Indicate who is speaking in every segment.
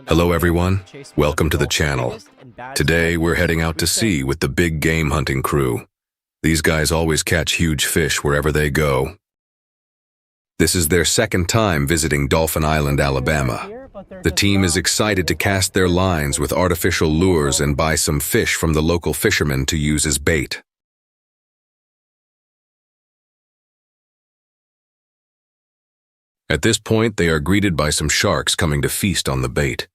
Speaker 1: Hello everyone, welcome to the channel. Today we're heading out to sea with the big game hunting crew. These guys always catch huge fish wherever they go. This is their second time visiting Dolphin Island, Alabama. The team is excited to cast their lines with artificial lures and buy some fish from the local fishermen to use as bait. At this point, they are greeted by some sharks coming to feast on the bait.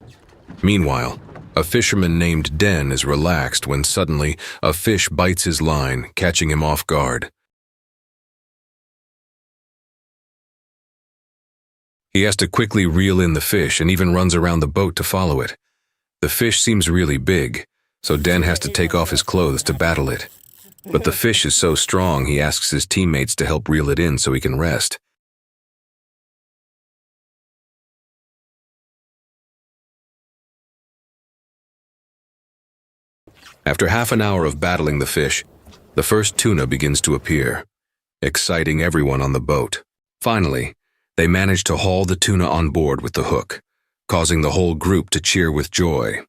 Speaker 1: Meanwhile, a fisherman named Den is relaxed when suddenly a fish bites his line, catching him off guard. He has to quickly reel in the fish and even runs around the boat to follow it. The fish seems really big, so Den has to take off his clothes to battle it. But the fish is so strong, he asks his teammates to help reel it in so he can rest. After half an hour of battling the fish, the first tuna begins to appear, exciting everyone on the boat. Finally, they manage to haul the tuna on board with the hook, causing the whole group to cheer with joy.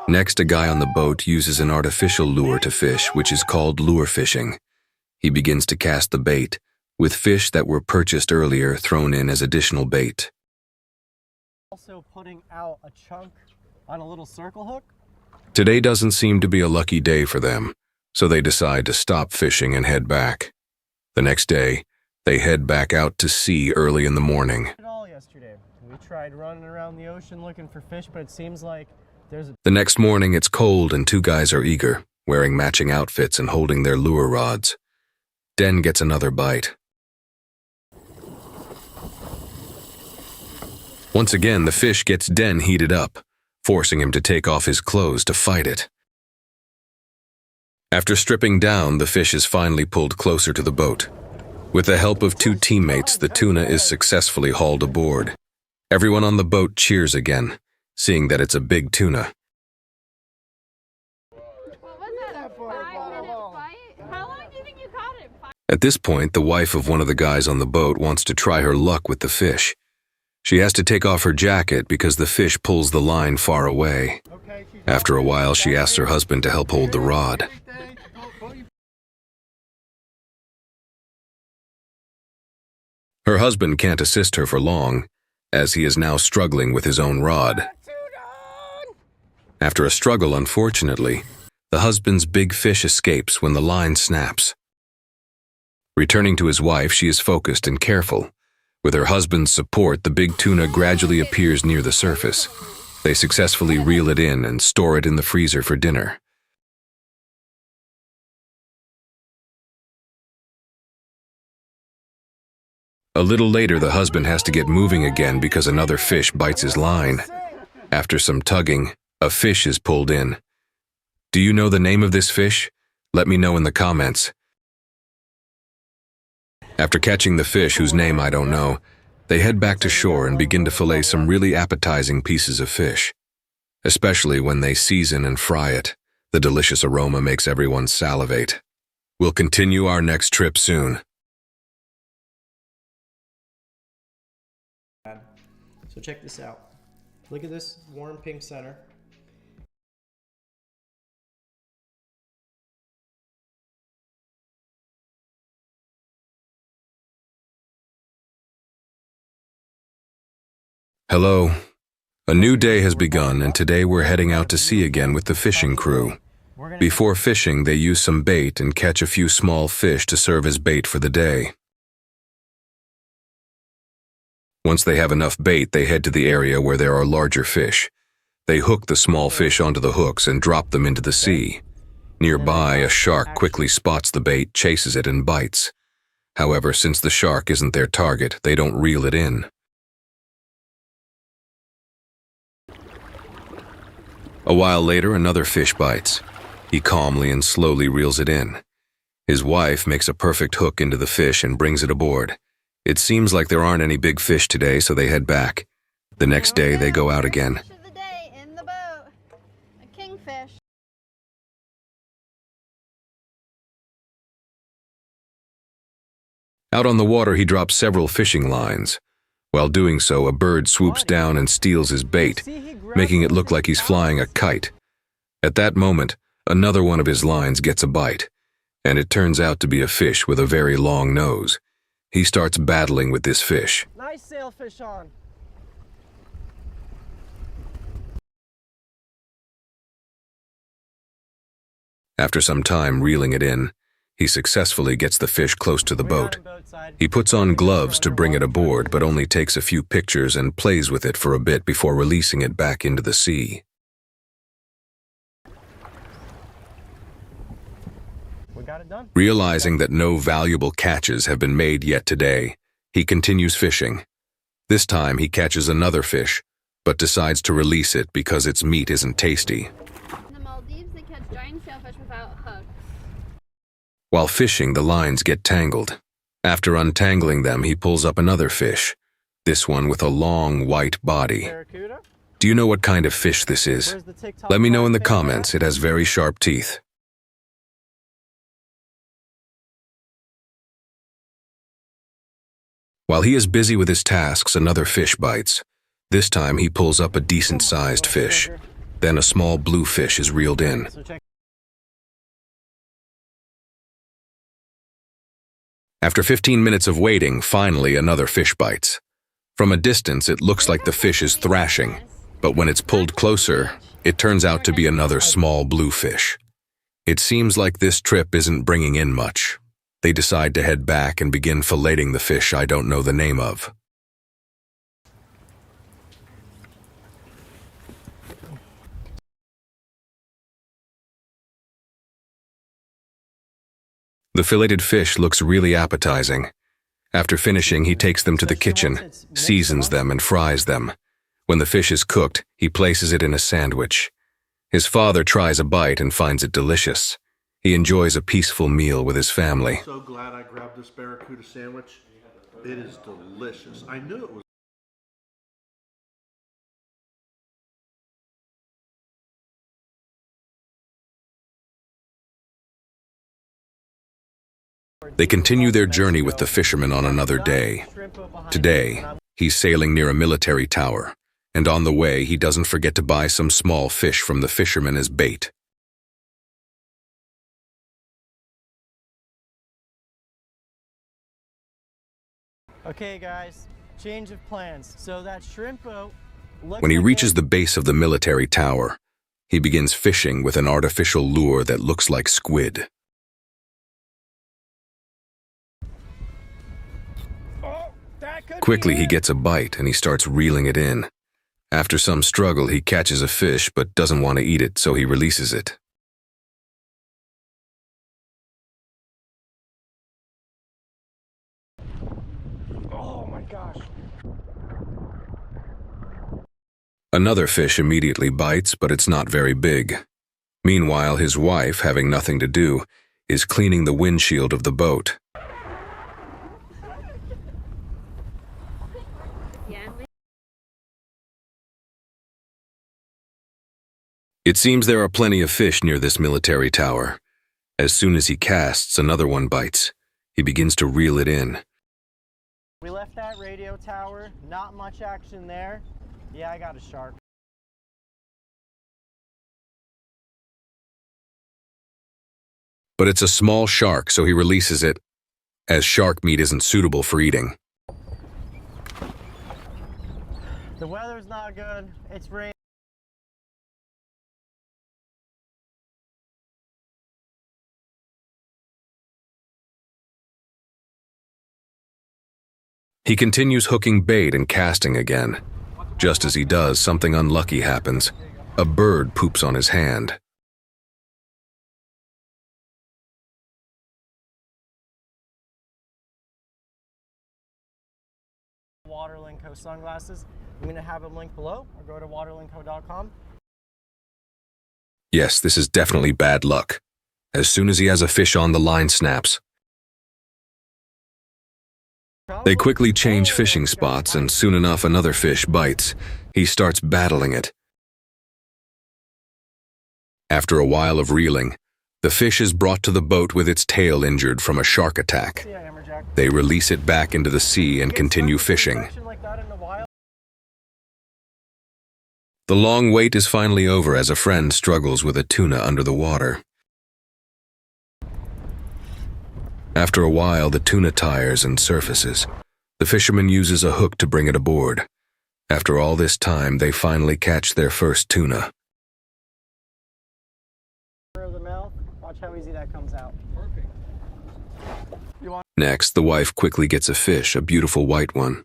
Speaker 1: Next, a guy on the boat uses an artificial lure to fish, which is called lure fishing. He begins to cast the bait, with fish that were purchased earlier thrown in as additional bait.
Speaker 2: Also putting out a chunk on a little circle hook.
Speaker 1: Today doesn't seem to be a lucky day for them, so they decide to stop fishing and head back. The next day, they head back out to sea early in the morning.
Speaker 2: Yesterday, we tried running around the ocean looking for fish, but it seems like
Speaker 1: The next morning, it's cold and two guys are eager, wearing matching outfits and holding their lure rods. Den gets another bite. Once again, the fish gets Den heated up, forcing him to take off his clothes to fight it. After stripping down, the fish is finally pulled closer to the boat. With the help of two teammates, the tuna is successfully hauled aboard. Everyone on the boat cheers again, seeing that it's a big tuna. At this point, the wife of one of the guys on the boat wants to try her luck with the fish. She has to take off her jacket because the fish pulls the line far away. After a while, she asks her husband to help hold the rod. Her husband can't assist her for long, as he is now struggling with his own rod. After a struggle, unfortunately, the husband's big fish escapes when the line snaps. Returning to his wife, she is focused and careful. With her husband's support, the big tuna gradually appears near the surface. They successfully reel it in and store it in the freezer for dinner. A little later, the husband has to get moving again because another fish bites his line. After some tugging, a fish is pulled in. Do you know the name of this fish? Let me know in the comments. After catching the fish, whose name I don't know, they head back to shore and begin to fillet some really appetizing pieces of fish. Especially when they season and fry it, the delicious aroma makes everyone salivate. We'll continue our next trip soon.
Speaker 2: So check this out. Look at this warm pink center.
Speaker 1: Hello. A new day has begun, and today we're heading out to sea again with the fishing crew. Before fishing, they use some bait and catch a few small fish to serve as bait for the day. Once they have enough bait, they head to the area where there are larger fish. They hook the small fish onto the hooks and drop them into the sea. Nearby, a shark quickly spots the bait, chases it, and bites. However, since the shark isn't their target, they don't reel it in. A while later, another fish bites. He calmly and slowly reels it in. His wife makes a perfect hook into the fish and brings it aboard. It seems like there aren't any big fish today, so they head back. The next day, they go out again.
Speaker 3: Fish of the day in the boat. A kingfish.
Speaker 1: Out on the water, he drops several fishing lines. While doing so, a bird swoops down and steals his bait, making it look like he's flying a kite. At that moment, another one of his lines gets a bite, and it turns out to be a fish with a very long nose. He starts battling with this fish.
Speaker 2: Nice sailfish on.
Speaker 1: After some time reeling it in, he successfully gets the fish close to the boat. He puts on gloves to bring it aboard, but only takes a few pictures and plays with it for a bit before releasing it back into the sea.
Speaker 2: We got it done.
Speaker 1: Realizing that no valuable catches have been made yet today, he continues fishing. This time he catches another fish, but decides to release it because its meat isn't tasty.
Speaker 3: In the Maldives, they catch giant sailfish without hooks.
Speaker 1: While fishing, the lines get tangled. After untangling them, he pulls up another fish, this one with a long white body.
Speaker 2: Barracuda?
Speaker 1: Do you know what kind of fish this is?
Speaker 2: Where's the TikTok
Speaker 1: Let me know in the
Speaker 2: fish
Speaker 1: comments.
Speaker 2: at?
Speaker 1: It has very sharp teeth. While he is busy with his tasks, another fish bites. This time he pulls up a decent-sized fish. Then a small blue fish is reeled in.
Speaker 2: So check.
Speaker 1: After 15 minutes of waiting, finally another fish bites. From a distance, it looks like the fish is thrashing, but when it's pulled closer, it turns out to be another small blue fish. It seems like this trip isn't bringing in much. They decide to head back and begin filleting the fish I don't know the name of. The filleted fish looks really appetizing. After finishing, he takes them to the kitchen, seasons them, and fries them. When the fish is cooked, he places it in a sandwich. His father tries a bite and finds it delicious. He enjoys a peaceful meal with his family.
Speaker 4: So glad I grabbed this barracuda sandwich. It is delicious. I knew it was.
Speaker 1: They continue their journey with the fisherman on another day. Today, he's sailing near a military tower, and on the way, he doesn't forget to buy some small fish from the fisherman as bait.
Speaker 2: Okay, guys, change of plans. So that shrimp boat.
Speaker 1: When he reaches the base of the military tower, he begins fishing with an artificial lure that looks like squid. Quickly, he gets a bite and he starts reeling it in. After some struggle, he catches a fish but doesn't want to eat it, so he releases it.
Speaker 2: Oh my gosh.
Speaker 1: Another fish immediately bites, but it's not very big. Meanwhile, his wife, having nothing to do, is cleaning the windshield of the boat. It seems there are plenty of fish near this military tower. As soon as he casts, another one bites. He begins to reel it in.
Speaker 2: We left that radio tower. Not much action there. Yeah, I got a shark.
Speaker 1: But it's a small shark, so he releases it, as shark meat isn't suitable for eating.
Speaker 2: The weather's not good. It's raining.
Speaker 1: He continues hooking bait and casting again. Just as he does, something unlucky happens. A bird poops on his hand.
Speaker 2: Waterlinko sunglasses. I'm going to have them linked below, or go to waterlinko.com.
Speaker 1: Yes, this is definitely bad luck. As soon as he has a fish on, the line snaps. They quickly change fishing spots, and soon enough another fish bites. He starts battling it. After a while of reeling, The fish is brought to the boat with its tail injured from a shark attack.
Speaker 2: Yeah, Hammerjack.
Speaker 1: They release it back into the sea and continue fishing.
Speaker 2: Like that in the wild.
Speaker 1: The long wait is finally over as a friend struggles with a tuna under the water. After a while, the tuna tires and surfaces. The fisherman uses a hook to bring it aboard. After all this time, they finally catch their first tuna.
Speaker 2: The mouth. Watch how easy that comes out. Perfect.
Speaker 1: Next, the wife quickly gets a fish, a beautiful white one.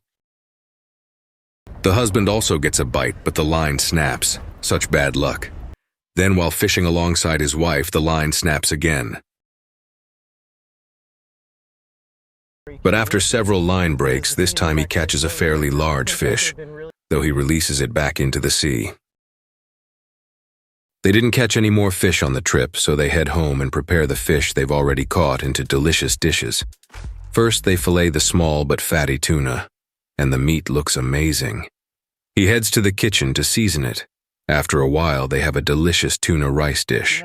Speaker 1: The husband also gets a bite, but the line snaps. Such bad luck. Then, while fishing alongside his wife, the line snaps again. But after several line breaks, this time he catches a fairly large fish, though he releases it back into the sea. They didn't catch any more fish on the trip, so they head home and prepare the fish they've already caught into delicious dishes. First, they fillet the small but fatty tuna, and the meat looks amazing. He heads to the kitchen to season it. After a while, they have a delicious tuna rice dish.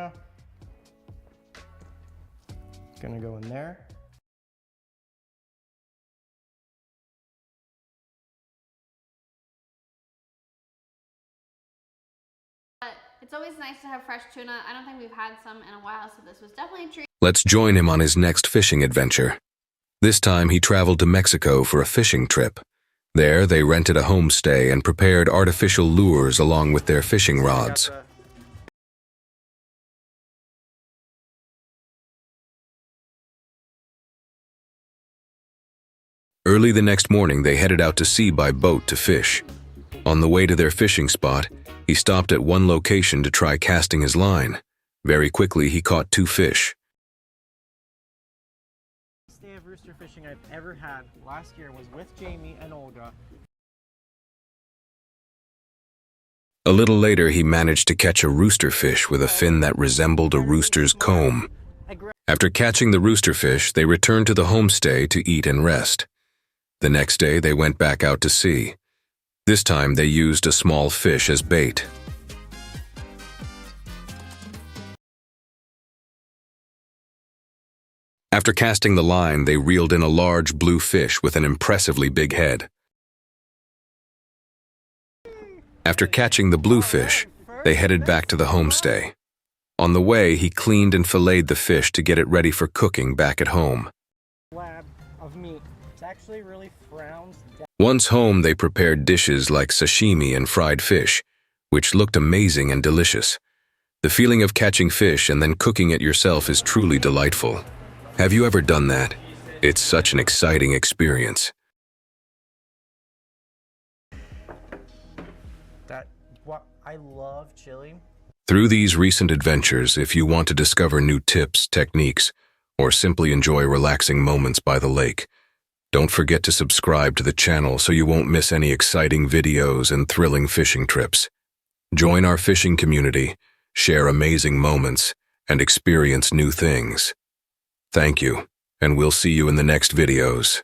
Speaker 2: Gonna go in there.
Speaker 3: It's always nice to have fresh tuna. I don't think we've had some in a while, so this was definitely a treat.
Speaker 1: Let's join him on his next fishing adventure. This time he traveled to Mexico for a fishing trip. There, they rented a homestay and prepared artificial lures along with their fishing rods. Early the next morning, they headed out to sea by boat to fish. On the way to their fishing spot, he stopped at one location to try casting his line. Very quickly, he caught 2 fish.
Speaker 2: Best day of rooster fishing I've ever had last year was with Jamie and Olga.
Speaker 1: A little later, he managed to catch a rooster fish with a fin that resembled a rooster's comb. After catching the rooster fish, they returned to the homestay to eat and rest. The next day, they went back out to sea. This time, they used a small fish as bait. After casting the line, they reeled in a large blue fish with an impressively big head. After catching the blue fish, they headed back to the homestay. On the way, he cleaned and filleted the fish to get it ready for cooking back at home.
Speaker 2: Slab of meat. It's actually really frowns down.
Speaker 1: Once home, they prepared dishes like sashimi and fried fish, which looked amazing and delicious. The feeling of catching fish and then cooking it yourself is truly delightful. Have you ever done that? It's such an exciting experience.
Speaker 2: I love chili.
Speaker 1: Through these recent adventures, if you want to discover new tips, techniques, or simply enjoy relaxing moments by the lake, don't forget to subscribe to the channel so you won't miss any exciting videos and thrilling fishing trips. Join our fishing community, share amazing moments, and experience new things. Thank you, and we'll see you in the next videos.